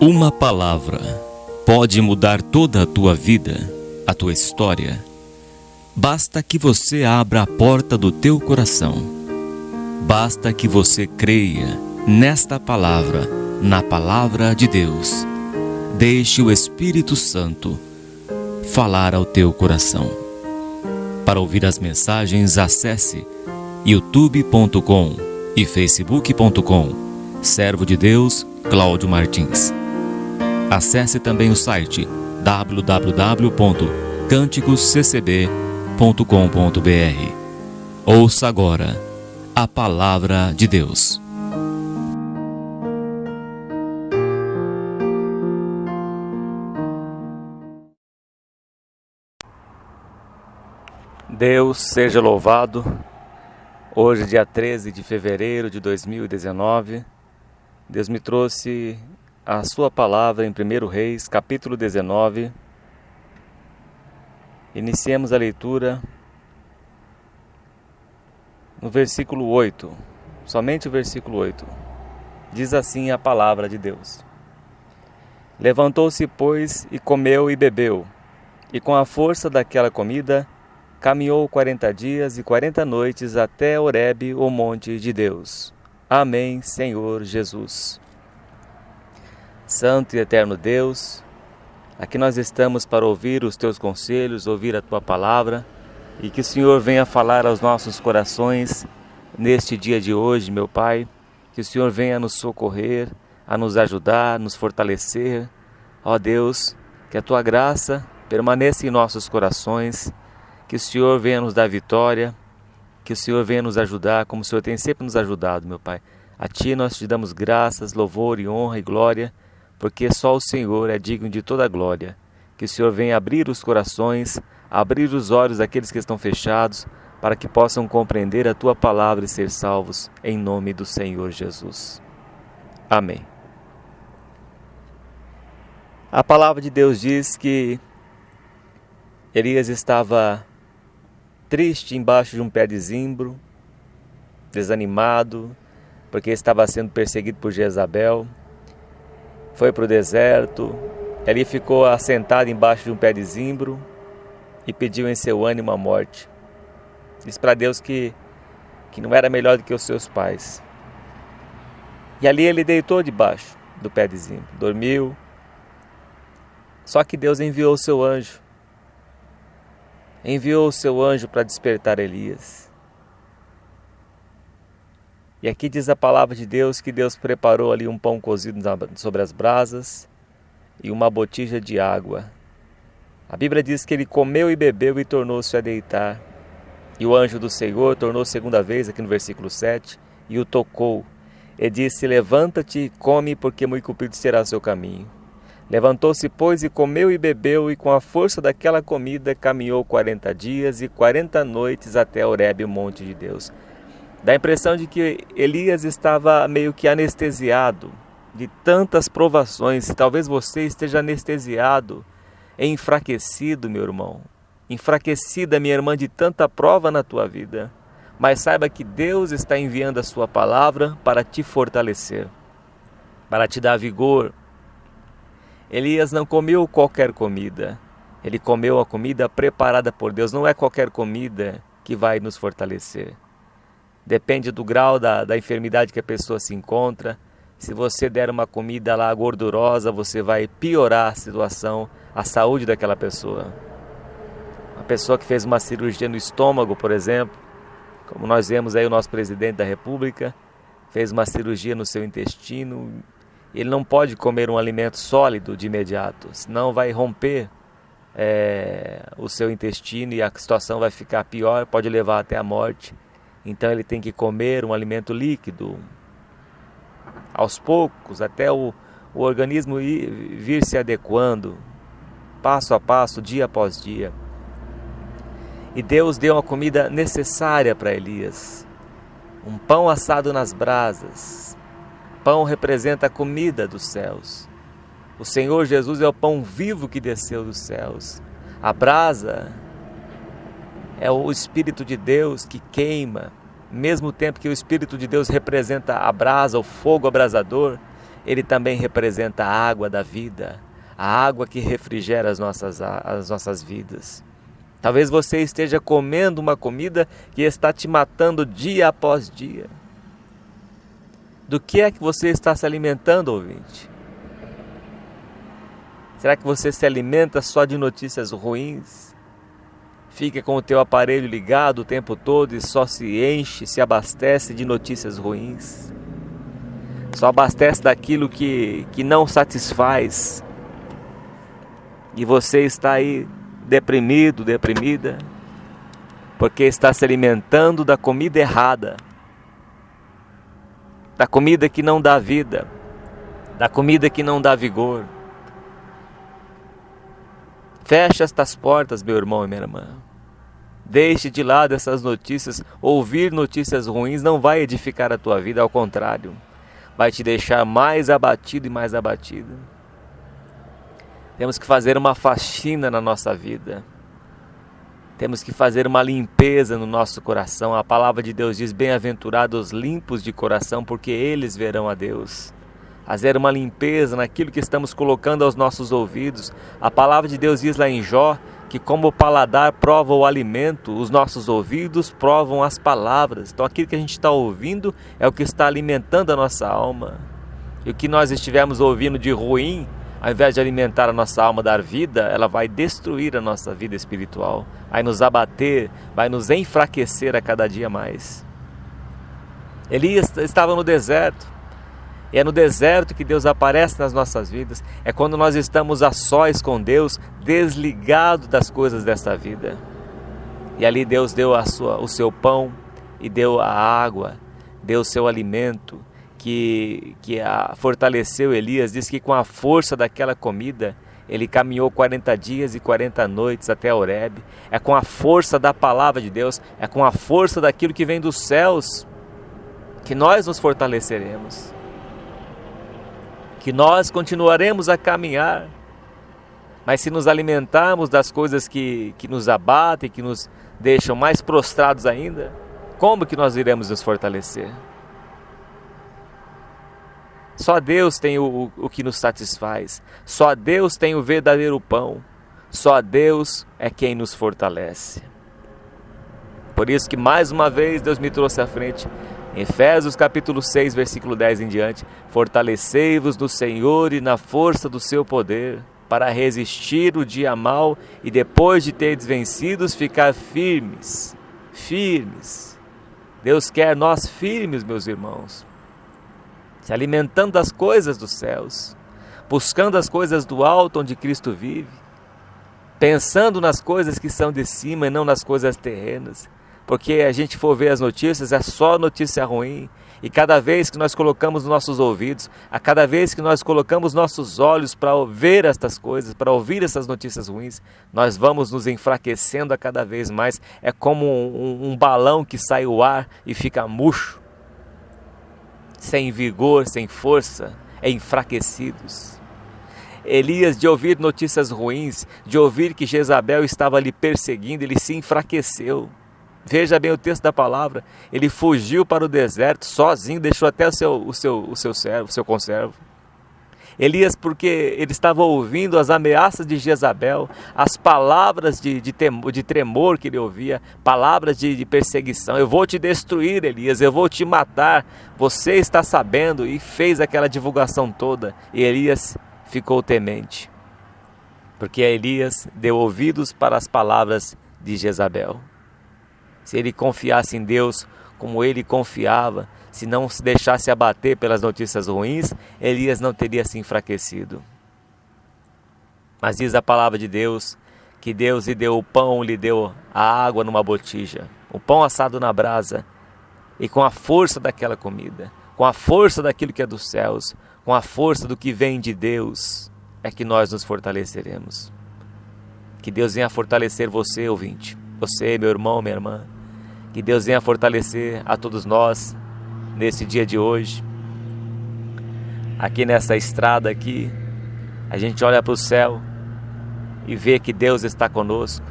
Uma palavra pode mudar toda a tua vida, a tua história. Basta que você abra a porta do teu coração. Basta que você creia nesta palavra, na palavra de Deus. Deixe o Espírito Santo falar ao teu coração. Para ouvir as mensagens, acesse youtube.com e facebook.com. Servo de Deus, Cláudio Martins. Acesse também o site www.canticosccb.com.br. Ouça agora a Palavra de Deus. Deus seja louvado. Hoje, dia 13 de fevereiro de 2019, Deus me trouxe a sua palavra em 1 Reis, capítulo 19. Iniciemos a leitura no versículo 8, somente o versículo 8. Diz assim a palavra de Deus: Levantou-se, pois, e comeu e bebeu, e com a força daquela comida caminhou 40 dias e 40 noites até Horebe, o monte de Deus. Amém, Senhor Jesus. Santo e eterno Deus, aqui nós estamos para ouvir os teus conselhos, ouvir a tua palavra, e que o Senhor venha falar aos nossos corações neste dia de hoje, meu Pai. Que o Senhor venha nos socorrer, a nos ajudar, nos fortalecer. Ó Deus, que a tua graça permaneça em nossos corações, que o Senhor venha nos dar vitória, que o Senhor venha nos ajudar, como o Senhor tem sempre nos ajudado, meu Pai. A Ti nós te damos graças, louvor e honra e glória, porque só o Senhor é digno de toda a glória. Que o Senhor venha abrir os corações, abrir os olhos daqueles que estão fechados, para que possam compreender a Tua palavra e ser salvos, em nome do Senhor Jesus. Amém. A palavra de Deus diz que Elias estava triste embaixo de um pé de zimbro, desanimado, porque estava sendo perseguido por Jezabel. Foi para o deserto, ali ficou assentado embaixo de um pé de zimbro e pediu em seu ânimo a morte. Disse para Deus que não era melhor do que os seus pais. E ali ele deitou debaixo do pé de zimbro, dormiu. Só que Deus enviou o seu anjo. Enviou o seu anjo para despertar Elias. E aqui diz a palavra de Deus que Deus preparou ali um pão cozido sobre as brasas e uma botija de água. A Bíblia diz que ele comeu e bebeu e tornou-se a deitar. E o anjo do Senhor tornou segunda vez, aqui no versículo 7, e o tocou. E disse: Levanta-te e come, porque muito comprido será o seu caminho. Levantou-se, pois, e comeu e bebeu, e com a força daquela comida caminhou 40 dias e 40 noites até Horebe, o monte de Deus. Dá a impressão de que Elias estava meio que anestesiado de tantas provações. Talvez você esteja anestesiado, enfraquecido, meu irmão. Enfraquecida, minha irmã, de tanta prova na tua vida. Mas saiba que Deus está enviando a sua palavra para te fortalecer, para te dar vigor. Elias não comeu qualquer comida. Ele comeu a comida preparada por Deus. Não é qualquer comida que vai nos fortalecer. Depende do grau da enfermidade que a pessoa se encontra. Se você der uma comida lá gordurosa, você vai piorar a situação, a saúde daquela pessoa. Uma pessoa que fez uma cirurgia no estômago, por exemplo, como nós vemos aí o nosso presidente da República, fez uma cirurgia no seu intestino. Ele não pode comer um alimento sólido de imediato, senão vai romper o seu intestino e a situação vai ficar pior, pode levar até a morte. Então ele tem que comer um alimento líquido, aos poucos, até o organismo vir se adequando, passo a passo, dia após dia. E Deus deu uma comida necessária para Elias, um pão assado nas brasas. Pão representa a comida dos céus. O Senhor Jesus é o pão vivo que desceu dos céus. A brasa é o Espírito de Deus que queima. Mesmo tempo que o Espírito de Deus representa a brasa, o fogo abrasador, ele também representa a água da vida, a água que refrigera as nossas vidas. Talvez você esteja comendo uma comida que está te matando dia após dia. Do que é que você está se alimentando, ouvinte? Será que você se alimenta só de notícias ruins? Fica com o teu aparelho ligado o tempo todo e só se enche, se abastece de notícias ruins? Só abastece daquilo que não satisfaz. E você está aí deprimido, deprimida, porque está se alimentando da comida errada, da comida que não dá vida, da comida que não dá vigor. Feche estas portas, meu irmão e minha irmã. Deixe de lado essas notícias. Ouvir notícias ruins não vai edificar a tua vida, ao contrário, vai te deixar mais abatido e mais abatido. Temos que fazer uma faxina na nossa vida. Temos que fazer uma limpeza no nosso coração. A palavra de Deus diz: bem-aventurados os limpos de coração, porque eles verão a Deus. Fazer uma limpeza naquilo que estamos colocando aos nossos ouvidos. A palavra de Deus diz lá em Jó que como o paladar prova o alimento, os nossos ouvidos provam as palavras. Então aquilo que a gente está ouvindo é o que está alimentando a nossa alma. E o que nós estivermos ouvindo de ruim, ao invés de alimentar a nossa alma, dar vida, ela vai destruir a nossa vida espiritual, vai nos abater, vai nos enfraquecer a cada dia mais. Elias estava no deserto, e é no deserto que Deus aparece nas nossas vidas. É quando nós estamos a sós com Deus, desligado das coisas desta vida. E ali Deus deu o seu pão e deu a água, deu o seu alimento, que fortaleceu Elias. Diz que com a força daquela comida, ele caminhou 40 dias e 40 noites até Horebe. É com a força da palavra de Deus, é com a força daquilo que vem dos céus, que nós nos fortaleceremos, que nós continuaremos a caminhar. Mas se nos alimentarmos das coisas que nos abatem, que nos deixam mais prostrados ainda, como que nós iremos nos fortalecer? Só Deus tem o que nos satisfaz. Só Deus tem o verdadeiro pão. Só Deus é quem nos fortalece. Por isso que mais uma vez Deus me trouxe à frente. Em Efésios capítulo 6, versículo 10 em diante: fortalecei-vos no Senhor e na força do seu poder, para resistir o dia mau e depois de teres vencidos, ficar firmes. Firmes. Deus quer nós firmes, meus irmãos, se alimentando das coisas dos céus, buscando as coisas do alto onde Cristo vive, pensando nas coisas que são de cima e não nas coisas terrenas. Porque a gente for ver as notícias, é só notícia ruim. E cada vez que nós colocamos nossos ouvidos, a cada vez que nós colocamos nossos olhos para ver estas coisas, para ouvir essas notícias ruins, nós vamos nos enfraquecendo a cada vez mais. É como um balão que sai o ar e fica murcho, sem vigor, sem força, enfraquecidos. Elias, de ouvir notícias ruins, de ouvir que Jezabel estava lhe perseguindo, ele se enfraqueceu. Veja bem o texto da palavra: ele fugiu para o deserto sozinho, deixou até o seu conservo. Elias, porque ele estava ouvindo as ameaças de Jezabel, as palavras de tremor que ele ouvia, palavras de perseguição. Eu vou te destruir, Elias, eu vou te matar, você está sabendo, e fez aquela divulgação toda. E Elias ficou temente, porque Elias deu ouvidos para as palavras de Jezabel. Se ele confiasse em Deus como ele confiava, se não se deixasse abater pelas notícias ruins, Elias não teria se enfraquecido. Mas diz a palavra de Deus que Deus lhe deu o pão, lhe deu a água numa botija, o pão assado na brasa, e com a força daquela comida, com a força daquilo que é dos céus, com a força do que vem de Deus, é que nós nos fortaleceremos. Que Deus venha fortalecer você, ouvinte, você, meu irmão, minha irmã. Que Deus venha fortalecer a todos nós nesse dia de hoje. Aqui nessa estrada aqui, a gente olha para o céu e vê que Deus está conosco,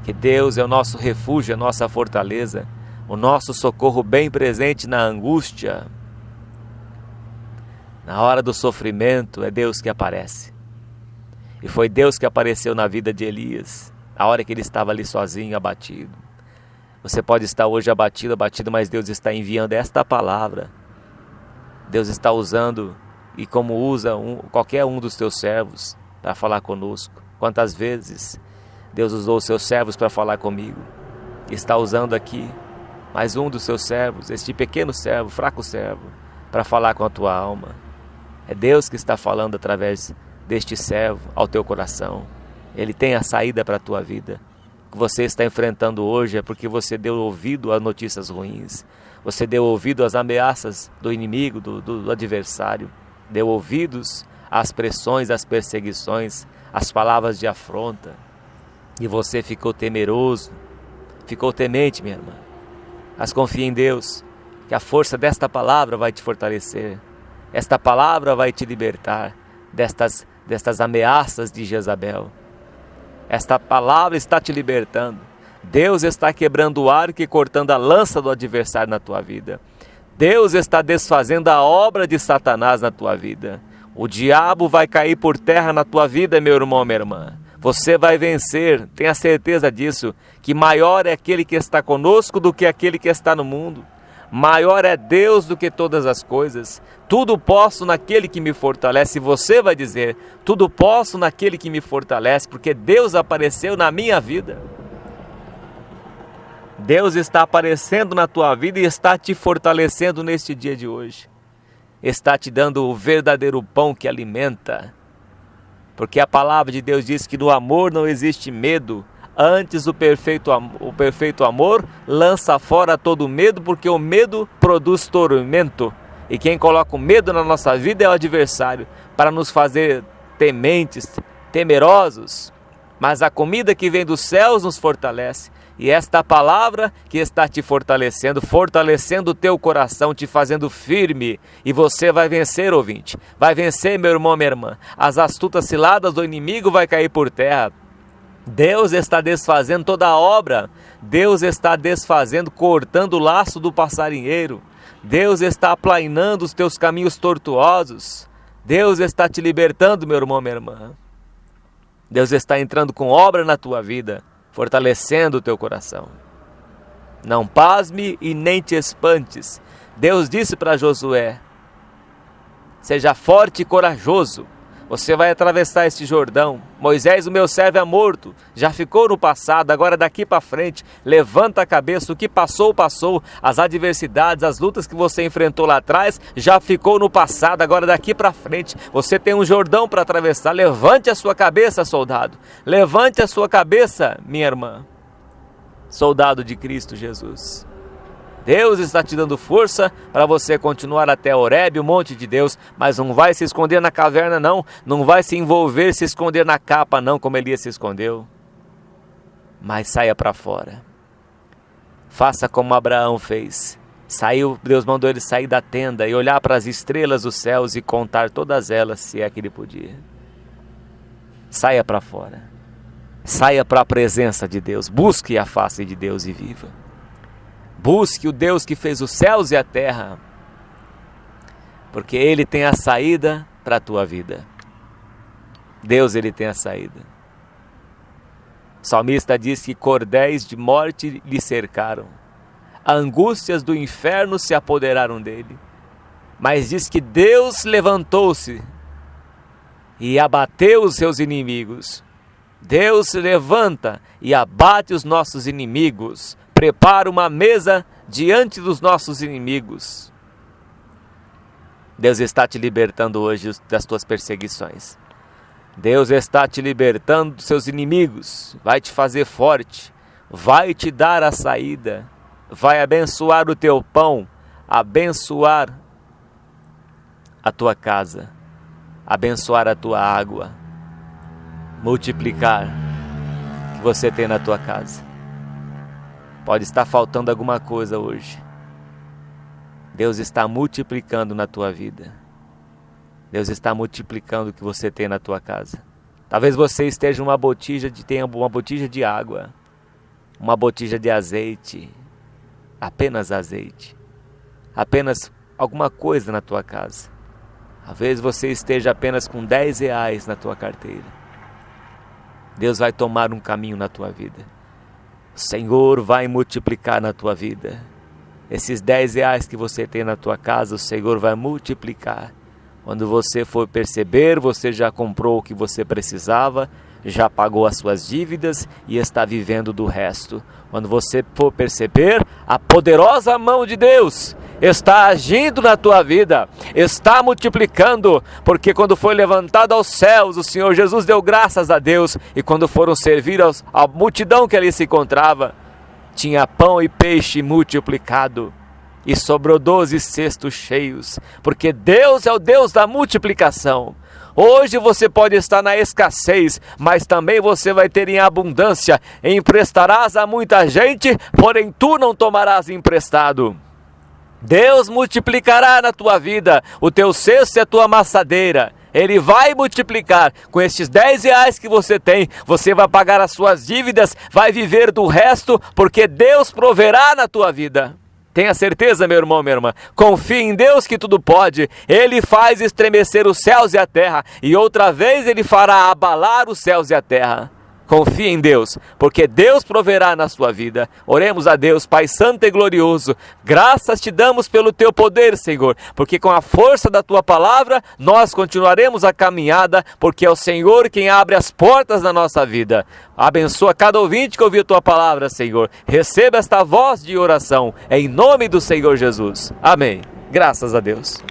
que Deus é o nosso refúgio, a nossa fortaleza, o nosso socorro bem presente na angústia. Na hora do sofrimento é Deus que aparece. E foi Deus que apareceu na vida de Elias, na hora que ele estava ali sozinho, abatido. Você pode estar hoje abatido, mas Deus está enviando esta palavra. Deus está usando, e como usa qualquer um dos teus servos para falar conosco. Quantas vezes Deus usou os seus servos para falar comigo? Está usando aqui mais um dos seus servos, este pequeno servo, fraco servo, para falar com a tua alma. É Deus que está falando através deste servo ao teu coração. Ele tem a saída para a tua vida. O que você está enfrentando hoje é porque você deu ouvido às notícias ruins. Você deu ouvido às ameaças do inimigo, do adversário. Deu ouvidos às pressões, às perseguições, às palavras de afronta. E você ficou temeroso, ficou temente, minha irmã. Mas confia em Deus, que a força desta palavra vai te fortalecer. Esta palavra vai te libertar destas ameaças de Jezabel. Esta palavra está te libertando. Deus está quebrando o arco e cortando a lança do adversário na tua vida. Deus está desfazendo a obra de Satanás na tua vida. O diabo vai cair por terra na tua vida, meu irmão, minha irmã. Você vai vencer, tenha certeza disso, que maior é aquele que está conosco do que aquele que está no mundo. Maior é Deus do que todas as coisas. Tudo posso naquele que me fortalece. E você vai dizer, tudo posso naquele que me fortalece, porque Deus apareceu na minha vida. Deus está aparecendo na tua vida e está te fortalecendo neste dia de hoje. Está te dando o verdadeiro pão que alimenta. Porque a palavra de Deus diz que no amor não existe medo. Antes o perfeito amor lança fora todo medo, porque o medo produz tormento. E quem coloca o medo na nossa vida é o adversário, para nos fazer tementes, temerosos. Mas a comida que vem dos céus nos fortalece. E esta palavra que está te fortalecendo, fortalecendo o teu coração, te fazendo firme. E você vai vencer, ouvinte. Vai vencer, meu irmão, minha irmã. As astutas ciladas do inimigo vai cair por terra. Deus está desfazendo toda a obra. Deus está desfazendo, cortando o laço do passarinheiro. Deus está aplainando os teus caminhos tortuosos. Deus está te libertando, meu irmão, minha irmã. Deus está entrando com obra na tua vida, fortalecendo o teu coração. Não pasme e nem te espantes. Deus disse para Josué, seja forte e corajoso. Você vai atravessar este Jordão. Moisés, o meu servo, é morto. Já ficou no passado, agora daqui para frente. Levanta a cabeça, o que passou, passou. As adversidades, as lutas que você enfrentou lá atrás, já ficou no passado, agora daqui para frente. Você tem um Jordão para atravessar. Levante a sua cabeça, soldado. Levante a sua cabeça, minha irmã. Soldado de Cristo Jesus. Deus está te dando força para você continuar até Horebe, o monte de Deus, mas não vai se esconder na caverna não, não vai se envolver, se esconder na capa não, como Elias se escondeu, mas saia para fora, faça como Abraão fez, Deus mandou ele sair da tenda e olhar para as estrelas dos céus e contar todas elas, se é que ele podia. Saia para fora, saia para a presença de Deus, busque a face de Deus e viva. Busque o Deus que fez os céus e a terra, porque Ele tem a saída para a tua vida. Deus, Ele tem a saída. O salmista diz que cordéis de morte lhe cercaram, angústias do inferno se apoderaram dele, mas diz que Deus levantou-se e abateu os seus inimigos. Deus se levanta e abate os nossos inimigos, prepara uma mesa diante dos nossos inimigos. Deus está te libertando hoje das tuas perseguições. Deus está te libertando dos seus inimigos. Vai te fazer forte. Vai te dar a saída. Vai abençoar o teu pão. Abençoar a tua casa. Abençoar a tua água. Multiplicar o que você tem na tua casa. Pode estar faltando alguma coisa hoje. Deus está multiplicando na tua vida. Deus está multiplicando o que você tem na tua casa. Talvez você esteja tenha uma botija de água, uma botija de azeite, apenas azeite, apenas alguma coisa na tua casa. Às vezes você esteja apenas com R$10 na tua carteira. Deus vai tomar um caminho na tua vida. O Senhor vai multiplicar na tua vida. Esses R$10 que você tem na tua casa, o Senhor vai multiplicar. Quando você for perceber, você já comprou o que você precisava, já pagou as suas dívidas e está vivendo do resto. Quando você for perceber, a poderosa mão de Deus está agindo na tua vida, está multiplicando, porque quando foi levantado aos céus, o Senhor Jesus deu graças a Deus, e quando foram servir à multidão que ali se encontrava, tinha pão e peixe multiplicado, e sobrou 12 cestos cheios, porque Deus é o Deus da multiplicação. Hoje você pode estar na escassez, mas também você vai ter em abundância. Emprestarás a muita gente, porém tu não tomarás emprestado. Deus multiplicará na tua vida o teu cesto e a tua amassadeira. Ele vai multiplicar. Com estes R$10 que você tem, você vai pagar as suas dívidas, vai viver do resto, porque Deus proverá na tua vida. Tenha certeza, meu irmão, minha irmã. Confie em Deus que tudo pode. Ele faz estremecer os céus e a terra, e outra vez Ele fará abalar os céus e a terra. Confie em Deus, porque Deus proverá na sua vida. Oremos a Deus, Pai Santo e Glorioso. Graças te damos pelo teu poder, Senhor, porque com a força da tua palavra, nós continuaremos a caminhada, porque é o Senhor quem abre as portas da nossa vida. Abençoa cada ouvinte que ouviu a tua palavra, Senhor. Receba esta voz de oração, em nome do Senhor Jesus. Amém. Graças a Deus.